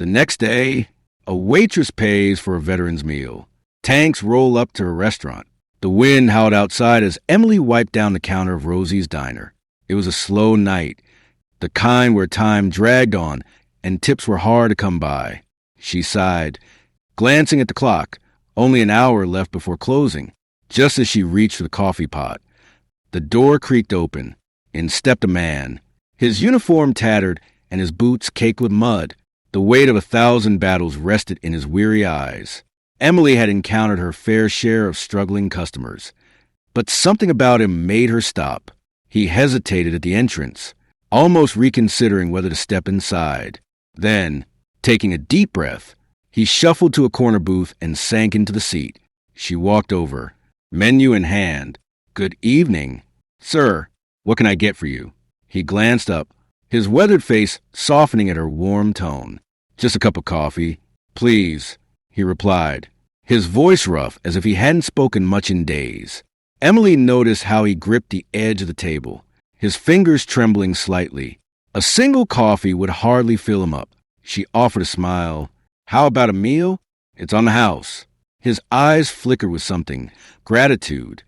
The next day, a waitress pays for a veteran's meal. Tanks roll up to her restaurant. The wind howled outside as Emily wiped down the counter of Rosie's diner. It was a slow night, the kind where time dragged on and tips were hard to come by. She sighed, glancing at the clock, only an hour left before closing. Just as she reached for the coffee pot, the door creaked open. In stepped a man, his uniform tattered and his boots caked with mud. The weight of 1,000 battles rested in his weary eyes. Emily had encountered her fair share of struggling customers, but something about him made her stop. He hesitated at the entrance, almost reconsidering whether to step inside. Then, taking a deep breath, he shuffled to a corner booth and sank into the seat. She walked over, menu in hand. "Good evening. Sir, what can I get for you?" He glanced up, his weathered face softening at her warm tone. "Just a cup of coffee, please," he replied, his voice rough as if he hadn't spoken much in days. Emily noticed how he gripped the edge of the table, his fingers trembling slightly. A single coffee would hardly fill him up. She offered a smile. "How about a meal? It's on the house." His eyes flickered with something, gratitude,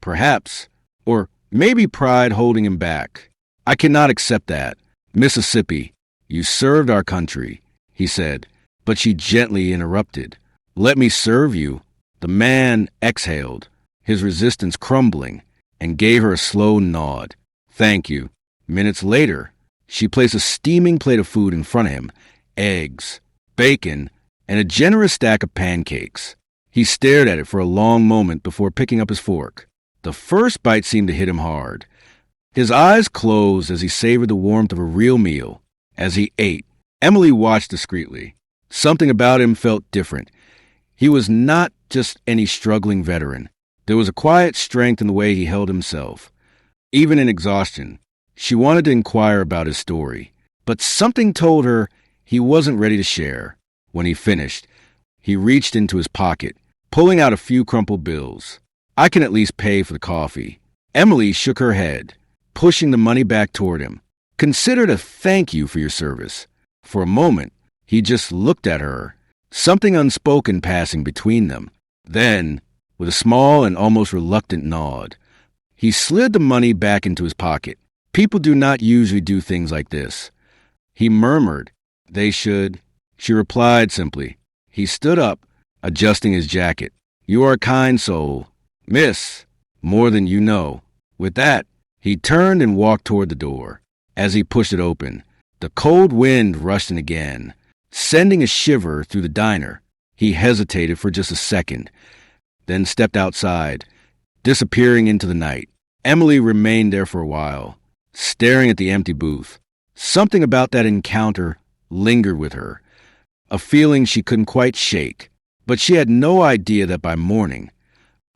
perhaps, or maybe pride holding him back. "I cannot accept that. Mississippi, you served our country," he said, but she gently interrupted. "Let me serve you." The man exhaled, his resistance crumbling, and gave her a slow nod. "Thank you." Minutes later, she placed a steaming plate of food in front of him, eggs, bacon, and a generous stack of pancakes. He stared at it for a long moment before picking up his fork. The first bite seemed to hit him hard. His eyes closed as he savored the warmth of a real meal. As he ate, Emily watched discreetly. Something about him felt different. He was not just any struggling veteran. There was a quiet strength in the way he held himself. Even in exhaustion, she wanted to inquire about his story, but something told her he wasn't ready to share. When he finished, he reached into his pocket, pulling out a few crumpled bills. "I can at least pay for the coffee." Emily shook her head, pushing the money back toward him. "Consider it a thank you for your service." For a moment, he just looked at her, something unspoken passing between them. Then, with a small and almost reluctant nod, he slid the money back into his pocket. People do not usually do things like this. He murmured, "They should." She replied simply. He stood up, adjusting his jacket. "You are a kind soul, miss, more than you know." With that, he turned and walked toward the door. As he pushed it open, the cold wind rushed in again, sending a shiver through the diner. He hesitated for just a second, then stepped outside, disappearing into the night. Emily remained there for a while, staring at the empty booth. Something about that encounter lingered with her, a feeling she couldn't quite shake, but she had no idea that by morning,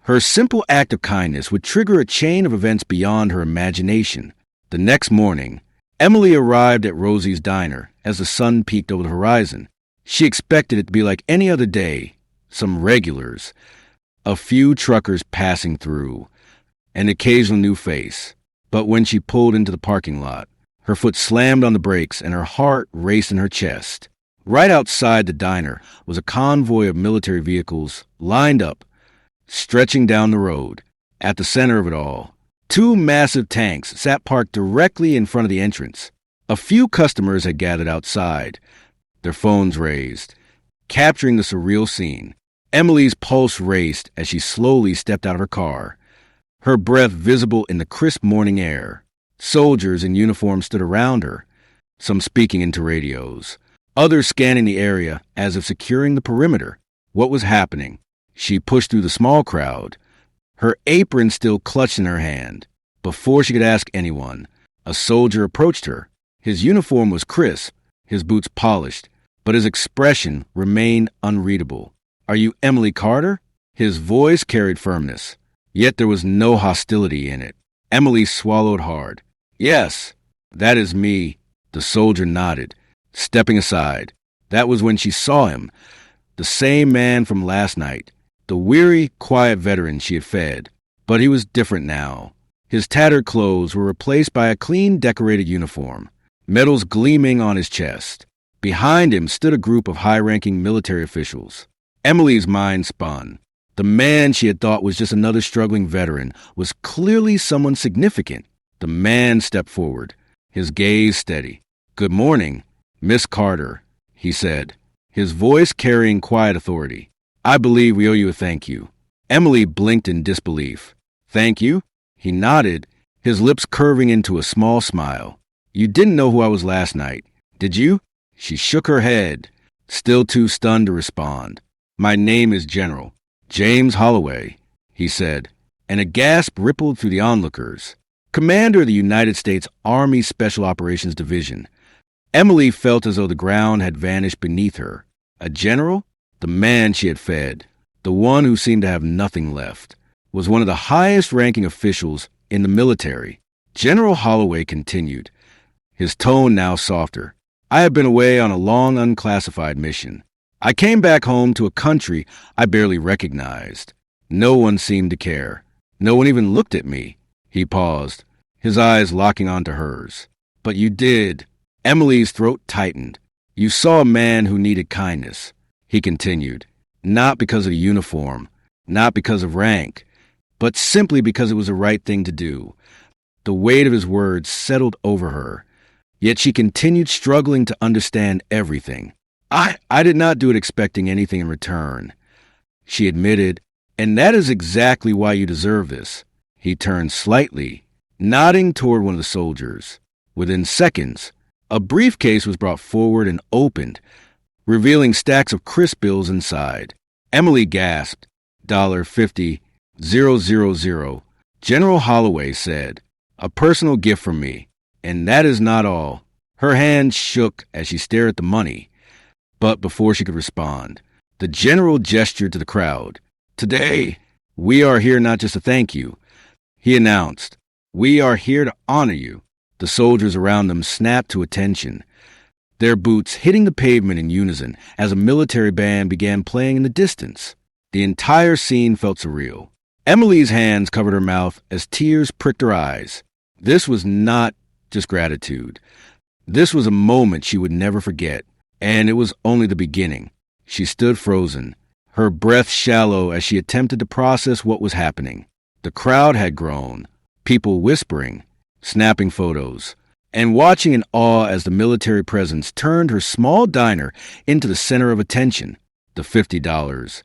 her simple act of kindness would trigger a chain of events beyond her imagination. The next morning, Emily arrived at Rosie's diner as the sun peeked over the horizon. She expected it to be like any other day, some regulars, a few truckers passing through, an occasional new face. But when she pulled into the parking lot, her foot slammed on the brakes and her heart raced in her chest. Right outside the diner was a convoy of military vehicles lined up, stretching down the road. At the center of it all, two massive tanks sat parked directly in front of the entrance. A few customers had gathered outside, their phones raised, capturing the surreal scene. Emily's pulse raced as she slowly stepped out of her car, her breath visible in the crisp morning air. Soldiers in uniform stood around her, some speaking into radios, others scanning the area as if securing the perimeter. What was happening? She pushed through the small crowd, her apron still clutched in her hand. Before she could ask anyone, a soldier approached her. His uniform was crisp, his boots polished, but his expression remained unreadable. "Are you Emily Carter?" His voice carried firmness, yet there was no hostility in it. Emily swallowed hard. "Yes, that is me." The soldier nodded, stepping aside. That was when she saw him, the same man from last night, the weary, quiet veteran she had fed. But he was different now. His tattered clothes were replaced by a clean, decorated uniform, medals gleaming on his chest. Behind him stood a group of high-ranking military officials. Emily's mind spun. The man she had thought was just another struggling veteran was clearly someone significant. The man stepped forward, his gaze steady. "Good morning, Miss Carter," he said, his voice carrying quiet authority. "I believe we owe you a thank you." Emily blinked in disbelief. "Thank you?" He nodded, his lips curving into a small smile. "You didn't know who I was last night, did you?" She shook her head, still too stunned to respond. "My name is General James Holloway," he said, and a gasp rippled through the onlookers. "Commander of the United States Army Special Operations Division." Emily felt as though the ground had vanished beneath her. A general? The man she had fed, the one who seemed to have nothing left, was one of the highest-ranking officials in the military. General Holloway continued, his tone now softer. "I have been away on a long unclassified mission. I came back home to a country I barely recognized. No one seemed to care. No one even looked at me." He paused, his eyes locking onto hers. "But you did." Emily's throat tightened. "You saw a man who needed kindness," he continued, "not because of the uniform, not because of rank, but simply because it was the right thing to do." The weight of his words settled over her, yet she continued struggling to understand everything. I did not do it expecting anything in return," she admitted, "and that is exactly why you deserve this." He turned slightly, nodding toward one of the soldiers. Within seconds, a briefcase was brought forward and opened, revealing stacks of crisp bills inside. Emily gasped. $50,000. General Holloway said, "A personal gift from me. And that is not all." Her hand shook as she stared at the money. But before she could respond, the general gestured to the crowd. "Today, we are here not just to thank you," he announced. "We are here to honor you." The soldiers around them snapped to attention, their boots hitting the pavement in unison as a military band began playing in the distance. The entire scene felt surreal. Emily's hands covered her mouth as tears pricked her eyes. This was not just gratitude. This was a moment she would never forget, and it was only the beginning. She stood frozen, her breath shallow as she attempted to process what was happening. The crowd had grown, people whispering, snapping photos, and watching in awe as the military presence turned her small diner into the center of attention. The $50,000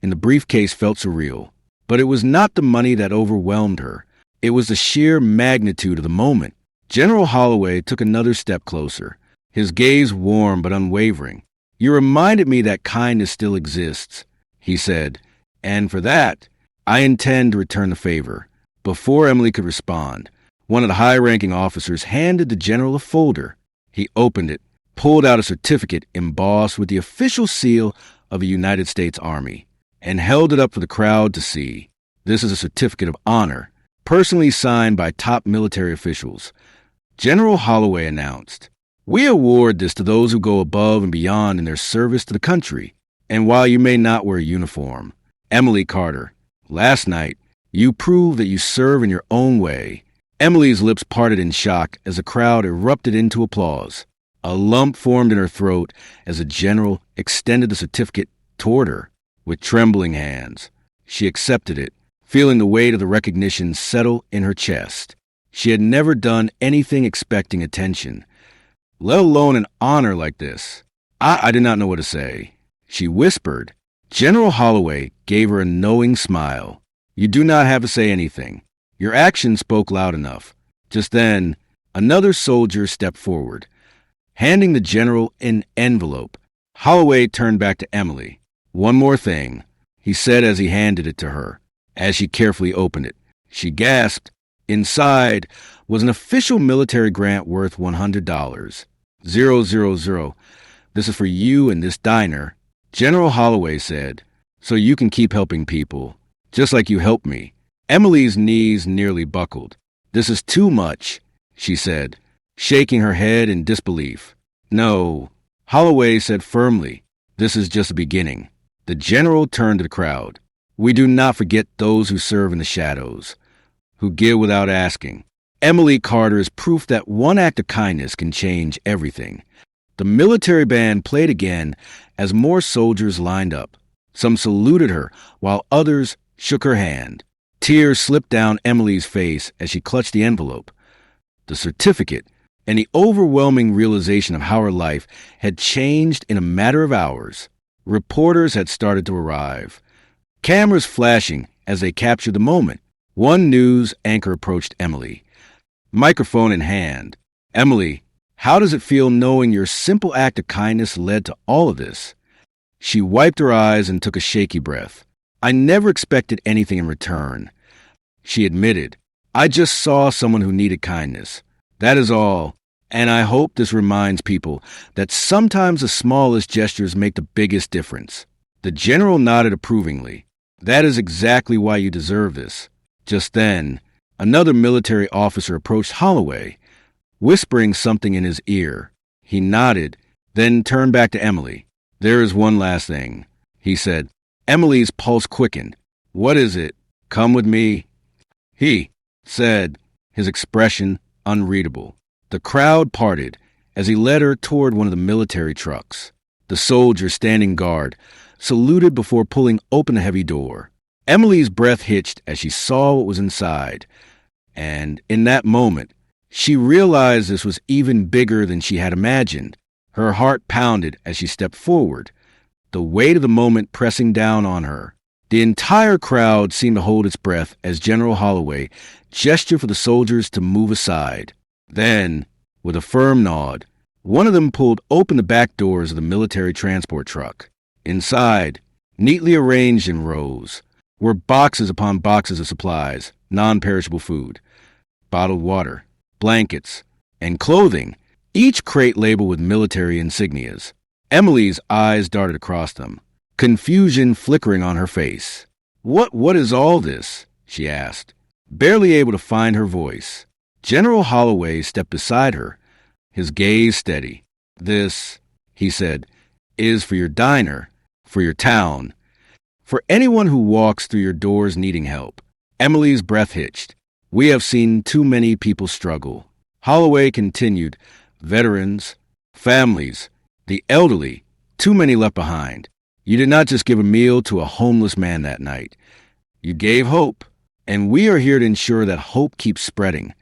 in the briefcase felt surreal, but it was not the money that overwhelmed her. It was the sheer magnitude of the moment. General Holloway took another step closer, his gaze warm but unwavering. "You reminded me that kindness still exists," he said, "and for that, I intend to return the favor." Before Emily could respond, one of the high-ranking officers handed the general a folder. He opened it, pulled out a certificate embossed with the official seal of the United States Army, and held it up for the crowd to see. "This is a certificate of honor, personally signed by top military officials," General Holloway announced. "We award this to those who go above and beyond in their service to the country. And while you may not wear a uniform, Emily Carter, last night, you proved that you serve in your own way." Emily's lips parted in shock as the crowd erupted into applause. A lump formed in her throat as the general extended the certificate toward her. With trembling hands, she accepted it, feeling the weight of the recognition settle in her chest. She had never done anything expecting attention, let alone an honor like this. I did not know what to say. She whispered. General Holloway gave her a knowing smile. "You do not have to say anything. Your actions spoke loud enough." Just then, another soldier stepped forward, handing the general an envelope. Holloway turned back to Emily. "One more thing," he said as he handed it to her. As she carefully opened it, she gasped. Inside was an official military grant worth $100. 000. "This is for you and this diner," General Holloway said, "so you can keep helping people, just like you helped me." Emily's knees nearly buckled. "This is too much," she said, shaking her head in disbelief. "No," Holloway said firmly, "this is just the beginning." The general turned to the crowd. "We do not forget those who serve in the shadows, who give without asking." Emily Carter is proof that one act of kindness can change everything. The military band played again as more soldiers lined up. Some saluted her, while others shook her hand. Tears slipped down Emily's face as she clutched the envelope. The certificate, and the overwhelming realization of how her life had changed in a matter of hours. Reporters had started to arrive, cameras flashing as they captured the moment. One news anchor approached Emily, microphone in hand. "Emily, how does it feel knowing your simple act of kindness led to all of this?" She wiped her eyes and took a shaky breath. "I never expected anything in return," she admitted. "I just saw someone who needed kindness. That is all. And I hope this reminds people that sometimes the smallest gestures make the biggest difference." The general nodded approvingly. "That is exactly why you deserve this." Just then, another military officer approached Holloway, whispering something in his ear. He nodded, then turned back to Emily. "There is one last thing," he said. Emily's pulse quickened. "What is it? Come with me," he said, his expression unreadable. The crowd parted as he led her toward one of the military trucks. The soldier, standing guard, saluted before pulling open the heavy door. Emily's breath hitched as she saw what was inside, and in that moment, she realized this was even bigger than she had imagined. Her heart pounded as she stepped forward, the weight of the moment pressing down on her. The entire crowd seemed to hold its breath as General Holloway gestured for the soldiers to move aside. Then, with a firm nod, one of them pulled open the back doors of the military transport truck. Inside, neatly arranged in rows, were boxes upon boxes of supplies, non-perishable food, bottled water, blankets, and clothing, each crate labeled with military insignias. Emily's eyes darted across them, confusion flickering on her face. What is all this?" she asked, barely able to find her voice. General Holloway stepped beside her, his gaze steady. "This," he said, "is for your diner, for your town, for anyone who walks through your doors needing help." Emily's breath hitched. "We have seen too many people struggle." Holloway continued. "Veterans, families, the elderly, too many left behind. You did not just give a meal to a homeless man that night. You gave hope, and we are here to ensure that hope keeps spreading."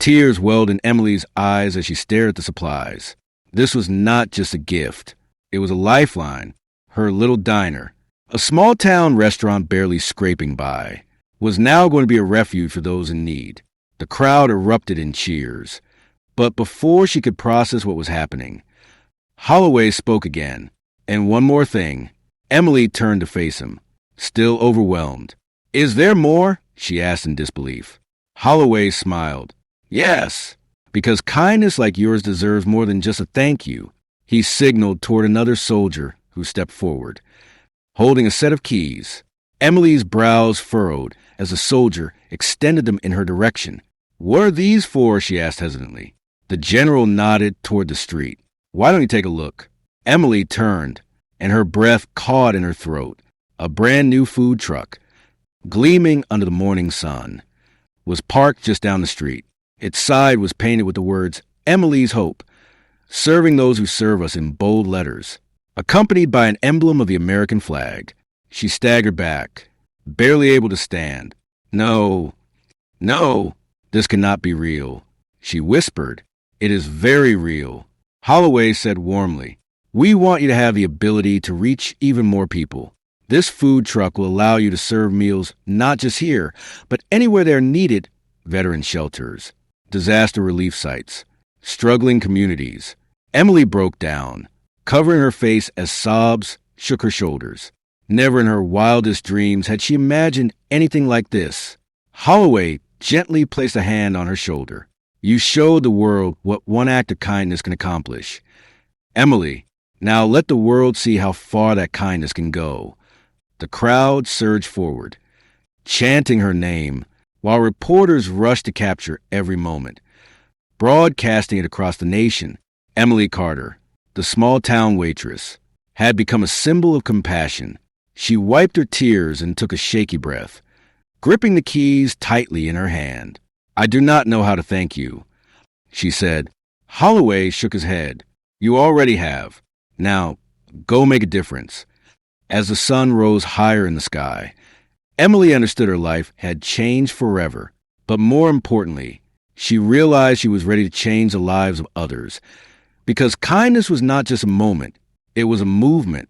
Tears welled in Emily's eyes as she stared at the supplies. This was not just a gift. It was a lifeline. Her little diner, a small-town restaurant barely scraping by, was now going to be a refuge for those in need. The crowd erupted in cheers. But before she could process what was happening, Holloway spoke again. "And one more thing." Emily turned to face him, still overwhelmed. "Is there more?" she asked in disbelief. Holloway smiled. "Yes, because kindness like yours deserves more than just a thank you." He signaled toward another soldier who stepped forward, holding a set of keys. Emily's brows furrowed as the soldier extended them in her direction. "What are these for?" she asked hesitantly. The general nodded toward the street. "Why don't you take a look?" Emily turned, and her breath caught in her throat. A brand new food truck, gleaming under the morning sun, was parked just down the street. Its side was painted with the words, "Emily's Hope, serving those who serve us," in bold letters, accompanied by an emblem of the American flag. She staggered back, barely able to stand. No, this cannot be real," she whispered. "It is very real." Holloway said warmly, "We want you to have the ability to reach even more people. This food truck will allow you to serve meals not just here, but anywhere they're needed: veteran shelters, disaster relief sites, struggling communities." Emily broke down, covering her face as sobs shook her shoulders. Never in her wildest dreams had she imagined anything like this. Holloway gently placed a hand on her shoulder. "You showed the world what one act of kindness can accomplish. Emily, now let the world see how far that kindness can go." The crowd surged forward, chanting her name, while reporters rushed to capture every moment, broadcasting it across the nation. Emily Carter, the small-town waitress, had become a symbol of compassion. She wiped her tears and took a shaky breath, gripping the keys tightly in her hand. I do not know how to thank you, she said. Holloway shook his head. You already have. Now, go make a difference. As the sun rose higher in the sky, Emily understood her life had changed forever. But more importantly, she realized she was ready to change the lives of others. Because kindness was not just a moment, it was a movement.